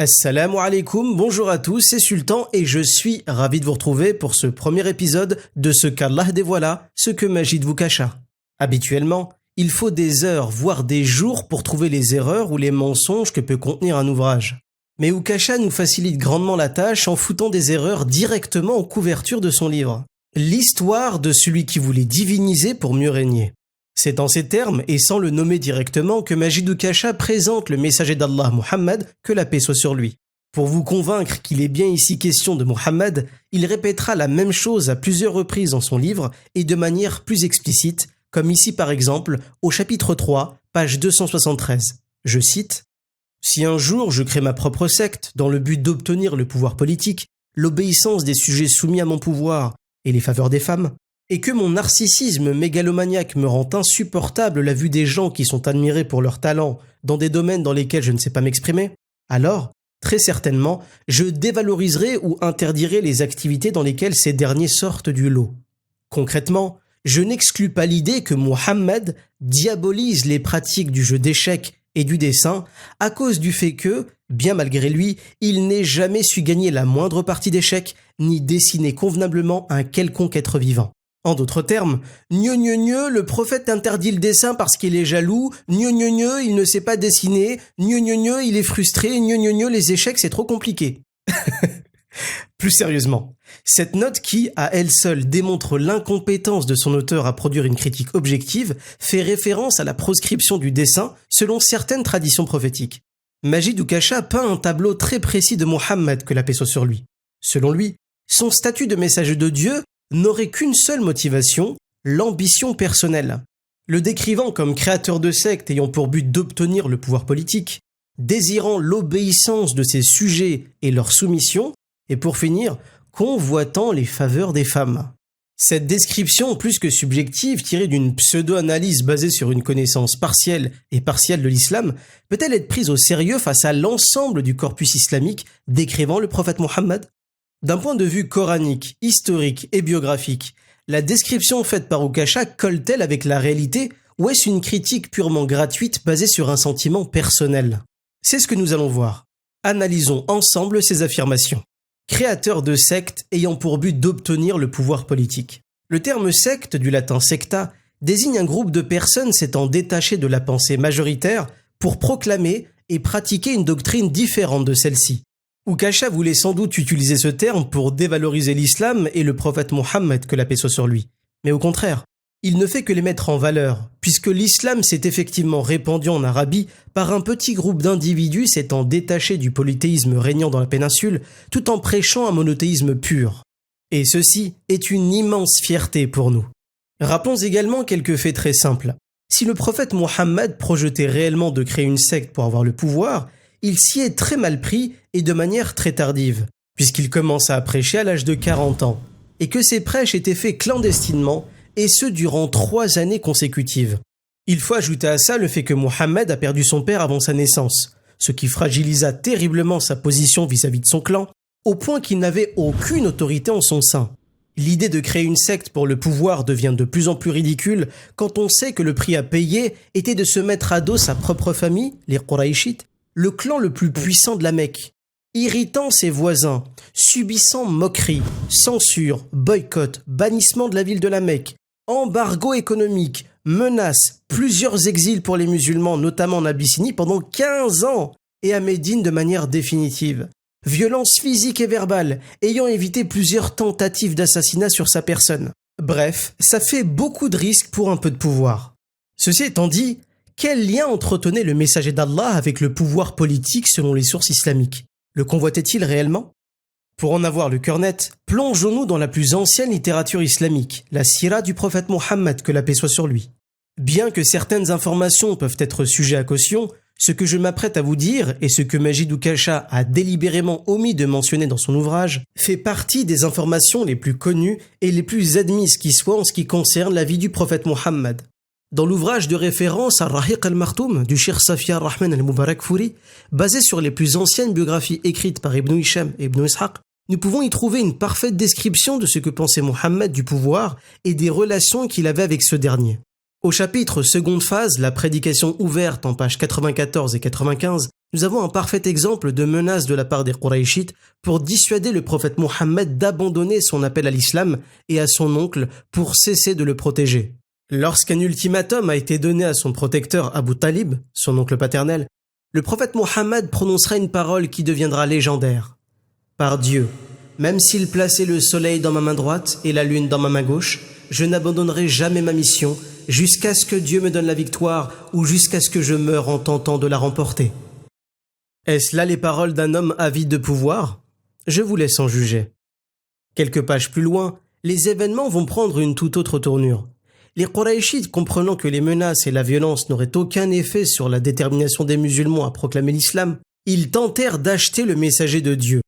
Assalamu alaikum, bonjour à tous, c'est Sultan et je suis ravi de vous retrouver pour ce premier épisode de ce qu'Allah dévoila, ce que Majid vous cacha. Habituellement, il faut des heures, voire des jours pour trouver les erreurs ou les mensonges que peut contenir un ouvrage. Mais Ukasha nous facilite grandement la tâche en foutant des erreurs directement en couverture de son livre. L'histoire de celui qui voulait diviniser pour mieux régner. C'est en ces termes, et sans le nommer directement, que Majid Ukasha présente le messager d'Allah Muhammad, que la paix soit sur lui. Pour vous convaincre qu'il est bien ici question de Muhammad, il répétera la même chose à plusieurs reprises dans son livre et de manière plus explicite, comme ici par exemple au chapitre 3, page 273. Je cite « Si un jour je crée ma propre secte dans le but d'obtenir le pouvoir politique, l'obéissance des sujets soumis à mon pouvoir et les faveurs des femmes, et que mon narcissisme mégalomaniaque me rend insupportable la vue des gens qui sont admirés pour leur talent dans des domaines dans lesquels je ne sais pas m'exprimer, alors, très certainement, je dévaloriserai ou interdirai les activités dans lesquelles ces derniers sortent du lot. Concrètement, je n'exclus pas l'idée que Muhammad diabolise les pratiques du jeu d'échecs et du dessin à cause du fait que, bien malgré lui, il n'ait jamais su gagner la moindre partie d'échecs ni dessiner convenablement un quelconque être vivant. En d'autres termes, le prophète interdit le dessin parce qu'il est jaloux, il ne sait pas dessiner, il est frustré, les échecs c'est trop compliqué. Plus sérieusement, cette note qui, à elle seule, démontre l'incompétence de son auteur à produire une critique objective, fait référence à la proscription du dessin selon certaines traditions prophétiques. Majid Ukasha peint un tableau très précis de Muhammad, que la paix soit sur lui. Selon lui, son statut de messager de Dieu n'aurait qu'une seule motivation, l'ambition personnelle. Le décrivant comme créateur de secte ayant pour but d'obtenir le pouvoir politique, désirant l'obéissance de ses sujets et leur soumission, et pour finir, convoitant les faveurs des femmes. Cette description, plus que subjective, tirée d'une pseudo-analyse basée sur une connaissance partielle de l'islam, peut-elle être prise au sérieux face à l'ensemble du corpus islamique décrivant le prophète Mohammed ? D'un point de vue coranique, historique et biographique, la description faite par Ukasha colle-t-elle avec la réalité ou est-ce une critique purement gratuite basée sur un sentiment personnel ? C'est ce que nous allons voir. Analysons ensemble ces affirmations. Créateur de secte ayant pour but d'obtenir le pouvoir politique. Le terme secte, du latin secta, désigne un groupe de personnes s'étant détachées de la pensée majoritaire pour proclamer et pratiquer une doctrine différente de celle-ci. Ukasha voulait sans doute utiliser ce terme pour dévaloriser l'islam et le prophète Mohammed, que la paix soit sur lui. Mais au contraire, il ne fait que les mettre en valeur, puisque l'islam s'est effectivement répandu en Arabie par un petit groupe d'individus s'étant détachés du polythéisme régnant dans la péninsule, tout en prêchant un monothéisme pur. Et ceci est une immense fierté pour nous. Rappelons également quelques faits très simples. Si le prophète Mohammed projetait réellement de créer une secte pour avoir le pouvoir, il s'y est très mal pris et de manière très tardive, puisqu'il commença à prêcher à l'âge de 40 ans, et que ses prêches étaient faits clandestinement, et ce durant 3 années consécutives. Il faut ajouter à ça le fait que Mohammed a perdu son père avant sa naissance, ce qui fragilisa terriblement sa position vis-à-vis de son clan, au point qu'il n'avait aucune autorité en son sein. L'idée de créer une secte pour le pouvoir devient de plus en plus ridicule quand on sait que le prix à payer était de se mettre à dos sa propre famille, les Qurayshites, le clan le plus puissant de la Mecque, irritant ses voisins, subissant moqueries, censure, boycott, bannissement de la ville de la Mecque, embargo économique, menaces, plusieurs exils pour les musulmans, notamment en Abyssinie, pendant 15 ans, et à Médine de manière définitive. Violence physique et verbale, ayant évité plusieurs tentatives d'assassinat sur sa personne. Bref, ça fait beaucoup de risques pour un peu de pouvoir. Ceci étant dit, quel lien entretenait le messager d'Allah avec le pouvoir politique selon les sources islamiques ? Le convoitait-il réellement ? Pour en avoir le cœur net, plongeons-nous dans la plus ancienne littérature islamique, la sira du prophète Mohammed, que la paix soit sur lui. Bien que certaines informations peuvent être sujets à caution, ce que je m'apprête à vous dire et ce que Majid Ukasha a délibérément omis de mentionner dans son ouvrage fait partie des informations les plus connues et les plus admises qui soient en ce qui concerne la vie du prophète Mohammed. Dans l'ouvrage de référence Ar-Rahiq al-Martoum du Cheikh Safi ar-Rahman al-Mubarakfuri, basé sur les plus anciennes biographies écrites par Ibn Hisham et Ibn Ishaq, nous pouvons y trouver une parfaite description de ce que pensait Mohammed du pouvoir et des relations qu'il avait avec ce dernier. Au chapitre seconde phase, la prédication ouverte en pages 94 et 95, nous avons un parfait exemple de menace de la part des Qurayshites pour dissuader le prophète Mohammed d'abandonner son appel à l'islam et à son oncle pour cesser de le protéger. Lorsqu'un ultimatum a été donné à son protecteur Abu Talib, son oncle paternel, le prophète Mohammed prononcera une parole qui deviendra légendaire. Par Dieu, même s'il plaçait le soleil dans ma main droite et la lune dans ma main gauche, je n'abandonnerai jamais ma mission jusqu'à ce que Dieu me donne la victoire ou jusqu'à ce que je meure en tentant de la remporter. Est-ce là les paroles d'un homme avide de pouvoir ? Je vous laisse en juger. Quelques pages plus loin, les événements vont prendre une toute autre tournure. Les Qurayshites, comprenant que les menaces et la violence n'auraient aucun effet sur la détermination des musulmans à proclamer l'islam, ils tentèrent d'acheter le messager de Dieu.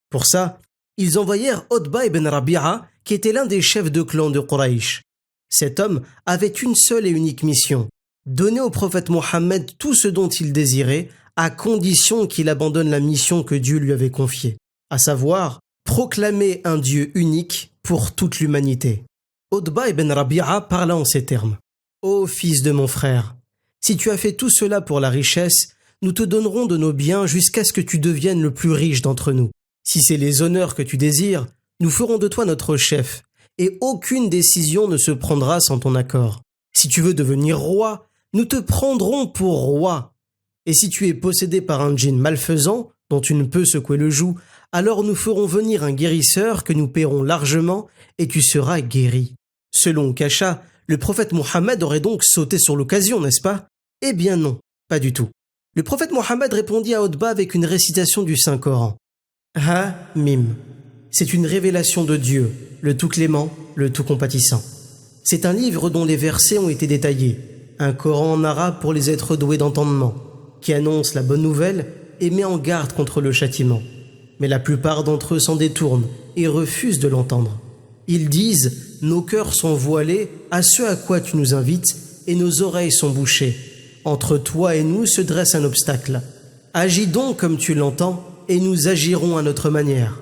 Pour ça, ils envoyèrent Utba ibn Rabi'a, qui était l'un des chefs de clan de Quraysh. Cet homme avait une seule et unique mission, donner au prophète Mohammed tout ce dont il désirait, à condition qu'il abandonne la mission que Dieu lui avait confiée, à savoir proclamer un Dieu unique pour toute l'humanité. Utba ibn Rabi'a parla en ces termes. « Ô fils de mon frère, si tu as fait tout cela pour la richesse, nous te donnerons de nos biens jusqu'à ce que tu deviennes le plus riche d'entre nous. Si c'est les honneurs que tu désires, nous ferons de toi notre chef, et aucune décision ne se prendra sans ton accord. Si tu veux devenir roi, nous te prendrons pour roi. Et si tu es possédé par un djinn malfaisant, dont tu ne peux secouer le joug, alors nous ferons venir un guérisseur que nous paierons largement, et tu seras guéri. » Selon Kasha, le prophète Mohammed aurait donc sauté sur l'occasion, n'est-ce pas ? Eh bien non, pas du tout. Le prophète Mohammed répondit à Utba avec une récitation du Saint-Coran. Ha-Mim. C'est une révélation de Dieu, le tout clément, le tout compatissant. C'est un livre dont les versets ont été détaillés, un Coran en arabe pour les êtres doués d'entendement, qui annonce la bonne nouvelle et met en garde contre le châtiment. Mais la plupart d'entre eux s'en détournent et refusent de l'entendre. Ils disent « Nos cœurs sont voilés à ce à quoi tu nous invites et nos oreilles sont bouchées. Entre toi et nous se dresse un obstacle. Agis donc comme tu l'entends et nous agirons à notre manière. »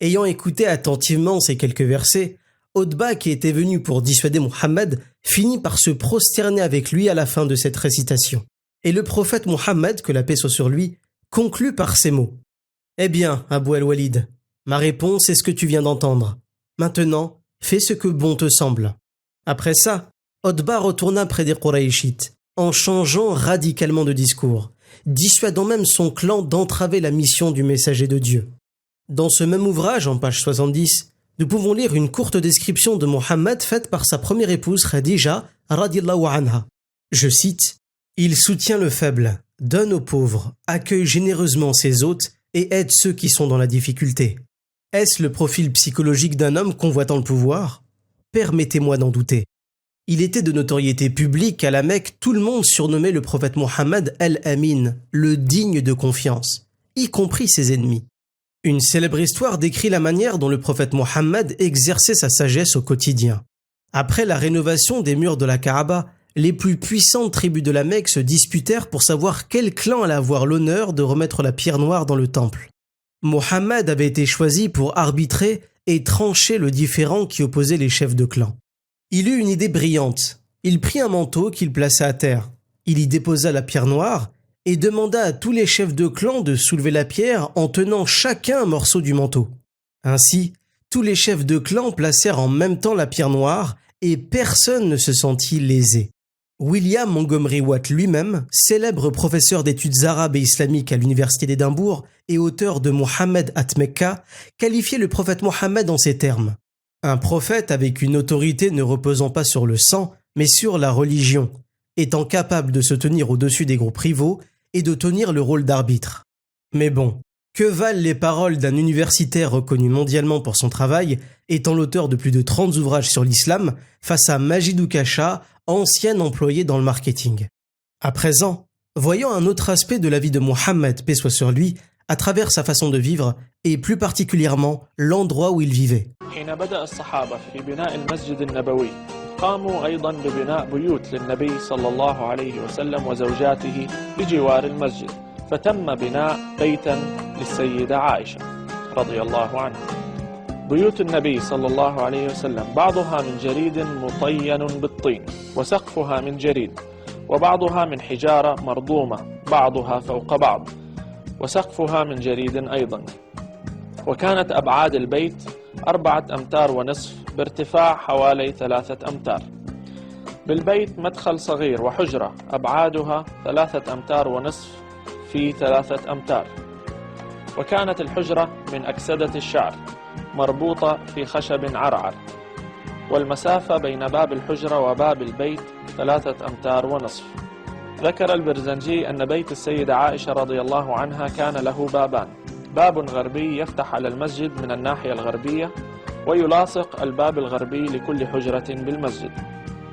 Ayant écouté attentivement ces quelques versets, Utba, qui était venu pour dissuader Mohammed, finit par se prosterner avec lui à la fin de cette récitation. Et le prophète Mohammed, que la paix soit sur lui, conclut par ces mots. « Eh bien, Abu al-Walid, ma réponse est ce que tu viens d'entendre. Maintenant, fais ce que bon te semble. » Après ça, Utba retourna près des Qurayshites, en changeant radicalement de discours, dissuadant même son clan d'entraver la mission du messager de Dieu. Dans ce même ouvrage, en page 70, nous pouvons lire une courte description de Mohammed faite par sa première épouse Khadija radiyallahu anha. Je cite « Il soutient le faible, donne aux pauvres, accueille généreusement ses hôtes et aide ceux qui sont dans la difficulté. Est-ce le profil psychologique d'un homme convoitant le pouvoir ? Permettez-moi d'en douter. » Il était de notoriété publique qu'à la Mecque, tout le monde surnommait le prophète Mohammed Al-Amin, le digne de confiance, y compris ses ennemis. Une célèbre histoire décrit la manière dont le prophète Mohammed exerçait sa sagesse au quotidien. Après la rénovation des murs de la Kaaba, les plus puissantes tribus de la Mecque se disputèrent pour savoir quel clan allait avoir l'honneur de remettre la pierre noire dans le temple. Mohammed avait été choisi pour arbitrer et trancher le différend qui opposait les chefs de clan. Il eut une idée brillante. Il prit un manteau qu'il plaça à terre. Il y déposa la pierre noire et demanda à tous les chefs de clan de soulever la pierre en tenant chacun un morceau du manteau. Ainsi, tous les chefs de clan placèrent en même temps la pierre noire et personne ne se sentit lésé. William Montgomery Watt lui-même, célèbre professeur d'études arabes et islamiques à l'université d'Édimbourg et auteur de Mohammed at Mecca, qualifiait le prophète Mohammed en ces termes. Un prophète avec une autorité ne reposant pas sur le sang, mais sur la religion, étant capable de se tenir au-dessus des groupes rivaux et de tenir le rôle d'arbitre. Mais bon, que valent les paroles d'un universitaire reconnu mondialement pour son travail, étant l'auteur de plus de 30 ouvrages sur l'islam, face à Majidou Kasha, ancien employé dans le marketing. À présent, voyons un autre aspect de la vie de Mohammed, paix soit sur lui, à travers sa façon de vivre et plus particulièrement l'endroit où il vivait. قاموا أيضا ببناء بيوت للنبي صلى الله عليه وسلم وزوجاته بجوار المسجد فتم بناء بيتا للسيدة عائشة رضي الله عنها. بيوت النبي صلى الله عليه وسلم بعضها من جريد مطين بالطين وسقفها من جريد وبعضها من حجارة مرضومة بعضها فوق بعض، وسقفها من جريد أيضا. وكانت أبعاد البيت 4.5 أمتار بارتفاع حوالي 3 أمتار. بالبيت مدخل صغير وحجرة أبعادها 3.5 أمتار في 3 أمتار. وكانت الحجرة من أكسدة الشعر مربوطة في خشب عرعر، والمسافة بين باب الحجرة وباب البيت 3.5 أمتار. ذكر البرزنجي أن بيت السيدة عائشة رضي الله عنها كان له بابان، باب غربي يفتح على المسجد من الناحية الغربية ويلاصق الباب الغربي لكل حجرة بالمسجد،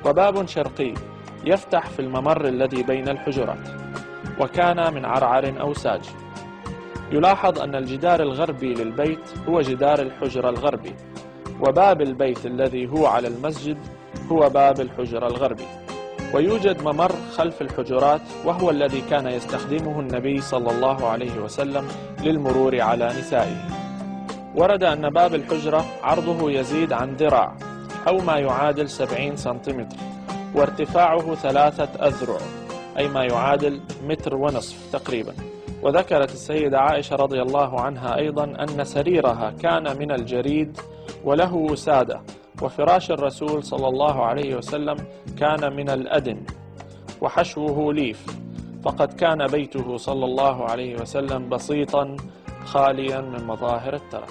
وباب شرقي يفتح في الممر الذي بين الحجرات، وكان من عرعر أو ساج. يلاحظ أن الجدار الغربي للبيت هو جدار الحجرة الغربي، وباب البيت الذي هو على المسجد هو باب الحجرة الغربي. ويوجد ممر خلف الحجرات وهو الذي كان يستخدمه النبي صلى الله عليه وسلم للمرور على نسائه. ورد أن باب الحجرة عرضه يزيد عن ذراع أو ما يعادل 70 سنتيمتر، وارتفاعه 3 أذرع أي ما يعادل 1.5 متر تقريبا. وذكرت السيدة عائشة رضي الله عنها أيضا أن سريرها كان من الجريد وله وسادة، وفراش الرسول صلى الله عليه وسلم كان من الأدم وحشوه ليف، فقد كان بيته صلى الله عليه وسلم بسيطا خاليا من مظاهر الترف.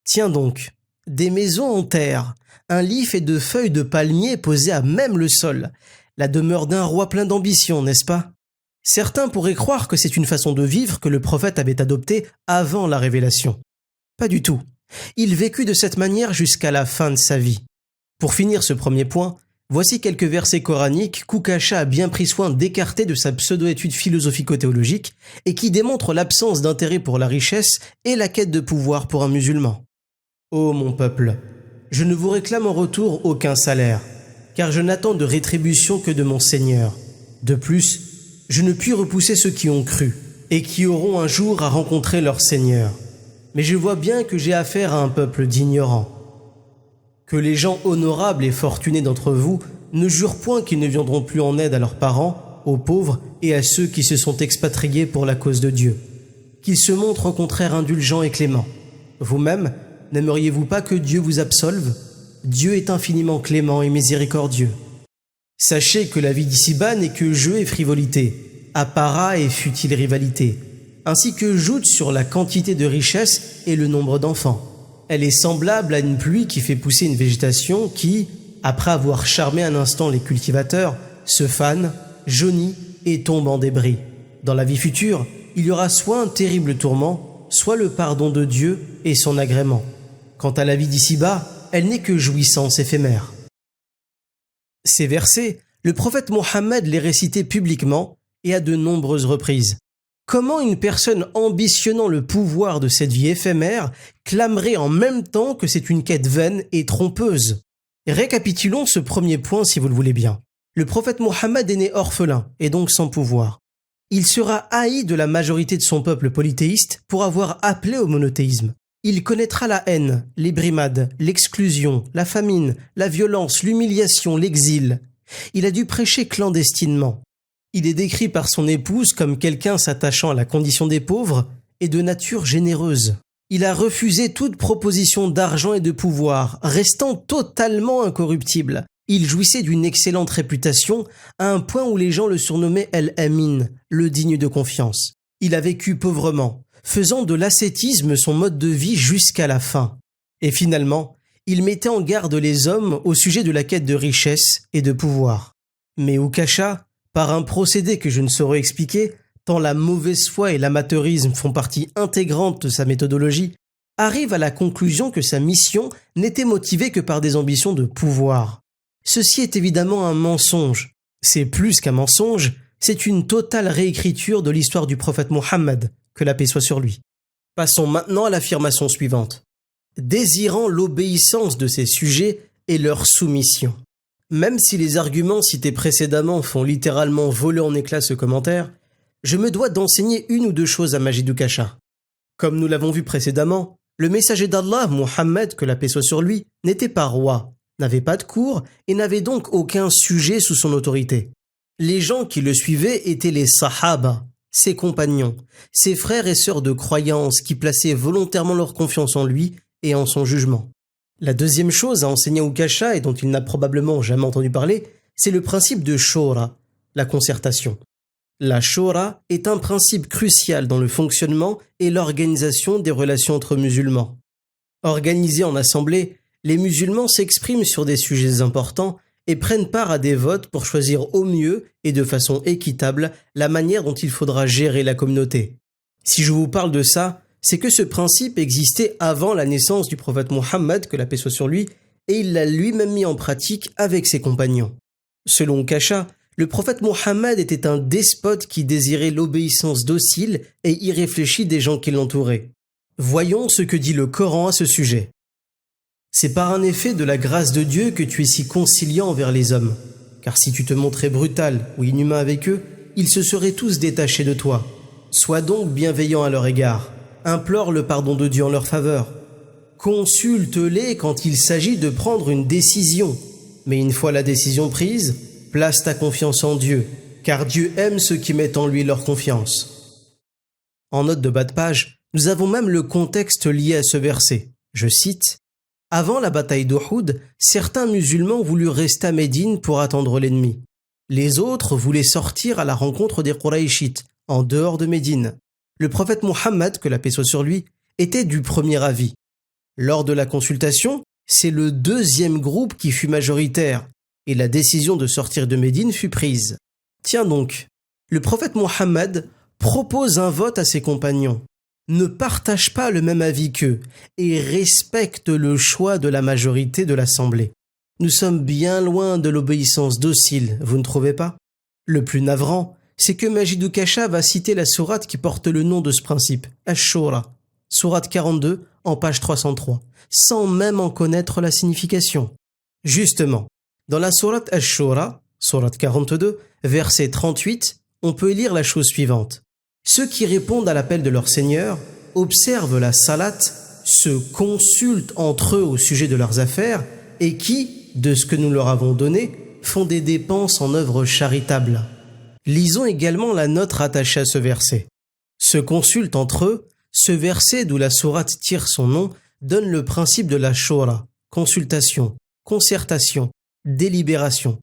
Tiens donc, des maisons en terre, un lit fait de feuilles de palmier posées à même le sol, la demeure d'un roi plein d'ambition, n'est-ce pas? Certains pourraient croire que c'est une façon de vivre que le prophète avait adoptée avant la révélation. Pas du tout. Il vécut de cette manière jusqu'à la fin de sa vie. Pour finir ce premier point, voici quelques versets coraniques qu'Oukacha a bien pris soin d'écarter de sa pseudo-étude philosophico-théologique et qui démontrent l'absence d'intérêt pour la richesse et la quête de pouvoir pour un musulman. Ô mon peuple, je ne vous réclame en retour aucun salaire, car je n'attends de rétribution que de mon Seigneur. De plus, je ne puis repousser ceux qui ont cru et qui auront un jour à rencontrer leur Seigneur. Mais je vois bien que j'ai affaire à un peuple d'ignorants. Que les gens honorables et fortunés d'entre vous ne jurent point qu'ils ne viendront plus en aide à leurs parents, aux pauvres et à ceux qui se sont expatriés pour la cause de Dieu. Qu'ils se montrent au contraire indulgents et cléments. Vous-même, n'aimeriez-vous pas que Dieu vous absolve? Dieu est infiniment clément et miséricordieux. Sachez que la vie d'ici-bas n'est que jeu et frivolité, apparat et futile rivalité, ainsi que joute sur la quantité de richesses et le nombre d'enfants. Elle est semblable à une pluie qui fait pousser une végétation qui, après avoir charmé un instant les cultivateurs, se fane, jaunit et tombe en débris. Dans la vie future, il y aura soit un terrible tourment, soit le pardon de Dieu et son agrément. Quant à la vie d'ici-bas, elle n'est que jouissance éphémère. Ces versets, le prophète Mohammed les récitait publiquement et à de nombreuses reprises. Comment une personne ambitionnant le pouvoir de cette vie éphémère clamerait en même temps que c'est une quête vaine et trompeuse? Récapitulons ce premier point si vous le voulez bien. Le prophète Mohammed est né orphelin et donc sans pouvoir. Il sera haï de la majorité de son peuple polythéiste pour avoir appelé au monothéisme. Il connaîtra la haine, les brimades, l'exclusion, la famine, la violence, l'humiliation, l'exil. Il a dû prêcher clandestinement. Il est décrit par son épouse comme quelqu'un s'attachant à la condition des pauvres et de nature généreuse. Il a refusé toute proposition d'argent et de pouvoir, restant totalement incorruptible. Il jouissait d'une excellente réputation à un point où les gens le surnommaient El-Amin, le digne de confiance. Il a vécu pauvrement, faisant de l'ascétisme son mode de vie jusqu'à la fin. Et finalement, il mettait en garde les hommes au sujet de la quête de richesse et de pouvoir. Mais Oukacha, par un procédé que je ne saurais expliquer, tant la mauvaise foi et l'amateurisme font partie intégrante de sa méthodologie, arrive à la conclusion que sa mission n'était motivée que par des ambitions de pouvoir. Ceci est évidemment un mensonge. C'est plus qu'un mensonge, c'est une totale réécriture de l'histoire du prophète Mohammed, que la paix soit sur lui. Passons maintenant à l'affirmation suivante. Désirant l'obéissance de ses sujets et leur soumission. Même si les arguments cités précédemment font littéralement voler en éclats ce commentaire, je me dois d'enseigner une ou deux choses à Majid Oukacha. Comme nous l'avons vu précédemment, le messager d'Allah, Mohammed, que la paix soit sur lui, n'était pas roi, n'avait pas de cour et n'avait donc aucun sujet sous son autorité. Les gens qui le suivaient étaient les Sahaba, ses compagnons, ses frères et sœurs de croyance qui plaçaient volontairement leur confiance en lui et en son jugement. La deuxième chose à enseigner à Ukasha et dont il n'a probablement jamais entendu parler, c'est le principe de Shura, la concertation. La Shura est un principe crucial dans le fonctionnement et l'organisation des relations entre musulmans. Organisés en assemblée, les musulmans s'expriment sur des sujets importants et prennent part à des votes pour choisir au mieux et de façon équitable la manière dont il faudra gérer la communauté. Si je vous parle de ça, c'est que ce principe existait avant la naissance du prophète Mohammed, que la paix soit sur lui, et il l'a lui-même mis en pratique avec ses compagnons. Selon Ukasha, le prophète Mohammed était un despote qui désirait l'obéissance docile et irréfléchie des gens qui l'entouraient. Voyons ce que dit le Coran à ce sujet. C'est par un effet de la grâce de Dieu que tu es si conciliant envers les hommes. Car si tu te montrais brutal ou inhumain avec eux, ils se seraient tous détachés de toi. Sois donc bienveillant à leur égard. Implore le pardon de Dieu en leur faveur. Consulte-les quand il s'agit de prendre une décision. Mais une fois la décision prise, place ta confiance en Dieu, car Dieu aime ceux qui mettent en lui leur confiance. En note de bas de page, nous avons même le contexte lié à ce verset. Je cite « Avant la bataille d'Uhud, certains musulmans voulurent rester à Médine pour attendre l'ennemi. Les autres voulaient sortir à la rencontre des Qurayshites, en dehors de Médine. Le prophète Mohammed, que la paix soit sur lui, était du premier avis. Lors de la consultation, c'est le deuxième groupe qui fut majoritaire, et la décision de sortir de Médine fut prise. Tiens donc, le prophète Mohammed propose un vote à ses compagnons, ne partage pas le même avis qu'eux et respecte le choix de la majorité de l'Assemblée. Nous sommes bien loin de l'obéissance docile, vous ne trouvez pas? Le plus navrant, c'est que Majid Ukasha va citer la sourate qui porte le nom de ce principe, Ash-Shura, sourate 42 en page 303, sans même en connaître la signification. Justement, dans la sourate Ash-Shura, sourate 42, verset 38, on peut lire la chose suivante. Ceux qui répondent à l'appel de leur Seigneur observent la salate, se consultent entre eux au sujet de leurs affaires et qui, de ce que nous leur avons donné, font des dépenses en œuvres charitables. Lisons également la note rattachée à ce verset. Se consultent entre eux, ce verset d'où la sourate tire son nom donne le principe de la shura, consultation, concertation, délibération.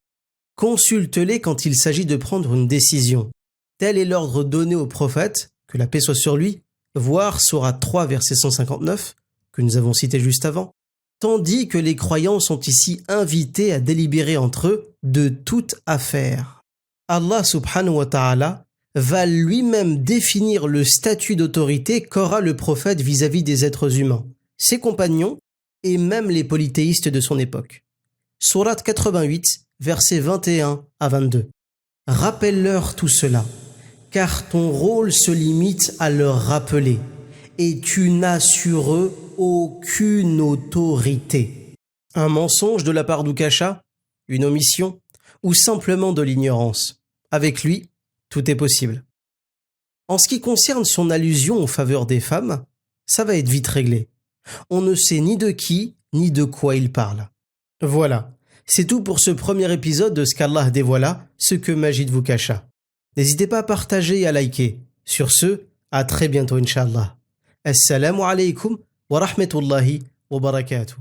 Consulte-les quand il s'agit de prendre une décision. Tel est l'ordre donné au prophète, que la paix soit sur lui, voir sourate 3 verset 159, que nous avons cité juste avant, tandis que les croyants sont ici invités à délibérer entre eux de toute affaire. Allah subhanahu wa ta'ala va lui-même définir le statut d'autorité qu'aura le prophète vis-à-vis des êtres humains, ses compagnons et même les polythéistes de son époque. Sourate 88, versets 21 à 22. Rappelle-leur tout cela, car ton rôle se limite à leur rappeler, et tu n'as sur eux aucune autorité. Un mensonge de la part d'Ukasha, une omission, ou simplement de l'ignorance. Avec lui, tout est possible. En ce qui concerne son allusion en faveur des femmes, ça va être vite réglé. On ne sait ni de qui, ni de quoi il parle. Voilà, c'est tout pour ce premier épisode de ce qu'Allah dévoila, ce que Majid vous cacha. N'hésitez pas à partager et à liker. Sur ce, à très bientôt, Inch'Allah. Assalamu alaikum wa rahmatullahi wa barakatuh.